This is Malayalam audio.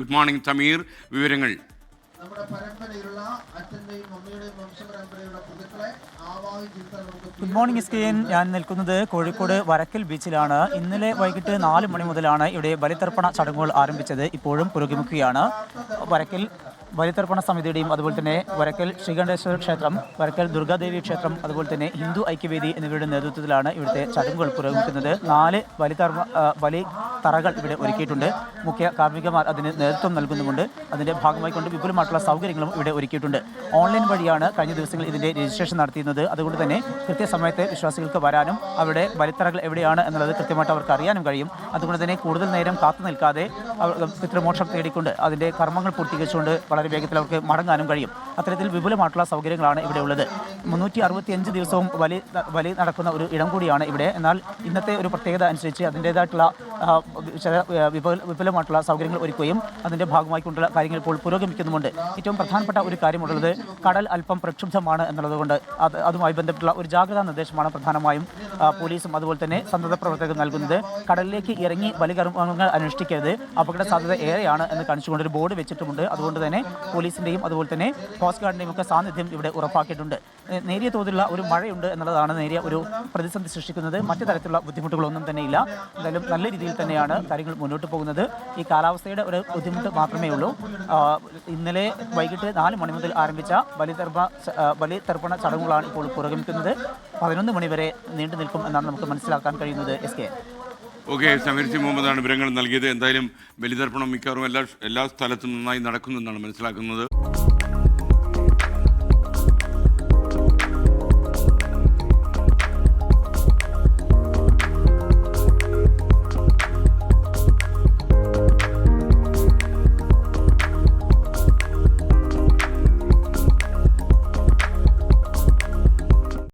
Good morning Thameer. വിവരങ്ങൾ. ഗുഡ് മോർണിംഗ് എസ്കെൻ. ഞാൻ നിൽക്കുന്നത് കോഴിക്കോട് വരക്കൽ ബീച്ചിലാണ്. ഇന്നലെ വൈകിട്ട് 4 മണി മുതലാണ് ഇവിടെ ബലിതർപ്പണ ചടങ്ങുകൾ ആരംഭിച്ചത്. ഇപ്പോഴും പുരോഗമിക്കുകയാണ്. വരക്കൽ ബലിതർപ്പണ സമിതിയുടെയും അതുപോലെ തന്നെ വരക്കൽ ശ്രീകണ്ഠേശ്വര ക്ഷേത്രം, വരക്കൽ ദുർഗാദേവി ക്ഷേത്രം, അതുപോലെ തന്നെ ഹിന്ദു ഐക്യവേദി എന്നിവരുടെ നേതൃത്വത്തിലാണ് ഇവിടുത്തെ ചടങ്ങുകൾ പുരോഗമിക്കുന്നത്. 4 ബലി തറകൾ ഇവിടെ ഒരുക്കിയിട്ടുണ്ട്. മുഖ്യ കാർമ്മികമാർ അതിന് നേതൃത്വം നൽകുന്നുമുണ്ട്. അതിൻ്റെ ഭാഗമായി കൊണ്ട് വിപുലമായിട്ടുള്ള സൗകര്യങ്ങളും ഇവിടെ ഒരുക്കിയിട്ടുണ്ട്. ഓൺലൈൻ വഴിയാണ് കഴിഞ്ഞ ദിവസങ്ങളിൽ ഇതിൻ്റെ രജിസ്ട്രേഷൻ നടത്തിയിരുന്നത്. അതുകൊണ്ട് തന്നെ കൃത്യസമയത്ത് വിശ്വാസികൾക്ക് വരാനും അവിടെ ബലിത്തറകൾ എവിടെയാണ് എന്നുള്ളത് കൃത്യമായിട്ട് അവർക്ക് അറിയാനും കഴിയും. അതുകൊണ്ട് തന്നെ കൂടുതൽ നേരം കാത്തു നിൽക്കാതെ പിതൃമോക്ഷം തേടിക്കൊണ്ട് അതിൻ്റെ കർമ്മങ്ങൾ പൂർത്തീകരിച്ചുകൊണ്ട് വളരെ വേഗത്തിൽ അവർക്ക് മടങ്ങാനും കഴിയും. അത്തരത്തിൽ വിപുലമായിട്ടുള്ള സൗകര്യങ്ങളാണ് ഇവിടെ ഉള്ളത്. 365 ദിവസവും ബലി നടക്കുന്ന ഒരു ഇടം കൂടിയാണ് ഇവിടെ. എന്നാൽ ഇന്നത്തെ ഒരു പ്രത്യേകത അനുസരിച്ച് അതിൻ്റേതായിട്ടുള്ള വിപുലമായിട്ടുള്ള സൗകര്യങ്ങൾ ഒരുക്കുകയും അതിൻ്റെ ഭാഗമായി കൊണ്ടുള്ള കാര്യങ്ങൾ ഇപ്പോൾ പുരോഗമിക്കുന്നുമുണ്ട്. ഏറ്റവും പ്രധാനപ്പെട്ട ഒരു കാര്യമുള്ളത് കടൽ അല്പം പ്രക്ഷുബ്ധമാണ് എന്നുള്ളതുകൊണ്ട് അതുമായി ബന്ധപ്പെട്ടുള്ള ഒരു ജാഗ്രതാ നിർദ്ദേശമാണ് പ്രധാനമായും പോലീസും അതുപോലെ തന്നെ സന്നദ്ധ പ്രവർത്തകർ നൽകുന്നത്. കടലിലേക്ക് ഇറങ്ങി ബലികർമ്മങ്ങൾ അനുഷ്ഠിക്കരുത്, അപകട സാധ്യത ഏറെയാണ് എന്ന് കാണിച്ചുകൊണ്ട് ഒരു ബോർഡ് വെച്ചിട്ടുമുണ്ട്. അതുകൊണ്ട് തന്നെ പോലീസിൻ്റെയും അതുപോലെ തന്നെ കോസ്റ്റ് ഗാർഡിൻ്റെയും ഒക്കെ സാന്നിധ്യം ഇവിടെ ഉറപ്പാക്കിയിട്ടുണ്ട്. നേരിയ തോതിലുള്ള ഒരു മഴയുണ്ട് എന്നുള്ളതാണ് നേരിയ ഒരു പ്രതിസന്ധി സൃഷ്ടിക്കുന്നത്. മറ്റു തരത്തിലുള്ള ബുദ്ധിമുട്ടുകളൊന്നും തന്നെ ഇല്ല. എന്തായാലും നല്ല രീതിയിൽ തന്നെയാണ് കാര്യങ്ങൾ മുന്നോട്ട് പോകുന്നത്. ഈ കാലാവസ്ഥയുടെ ഒരു ബുദ്ധിമുട്ട് മാത്രമേ ഉള്ളൂ. ഇന്നലെ വൈകിട്ട് 4 മണി മുതൽ ആരംഭിച്ച ബലിതർപ്പണ ചടങ്ങുകളാണ് ഇപ്പോൾ പുരോഗമിക്കുന്നത്. 11 മണി വരെ നീണ്ടു നിൽക്കും എന്നാണ് നമുക്ക് മനസ്സിലാക്കാൻ കഴിയുന്നത്. എസ്.കെ. ഓക്കെ, സമീർ സി മുഹമ്മദാണ് വിവരങ്ങൾ നൽകിയത്. എന്തായാലും ബലിതർപ്പണം മിക്കവാറും എല്ലാ സ്ഥലത്തും നന്നായി നടക്കുന്നെന്നാണ് മനസ്സിലാക്കുന്നത്.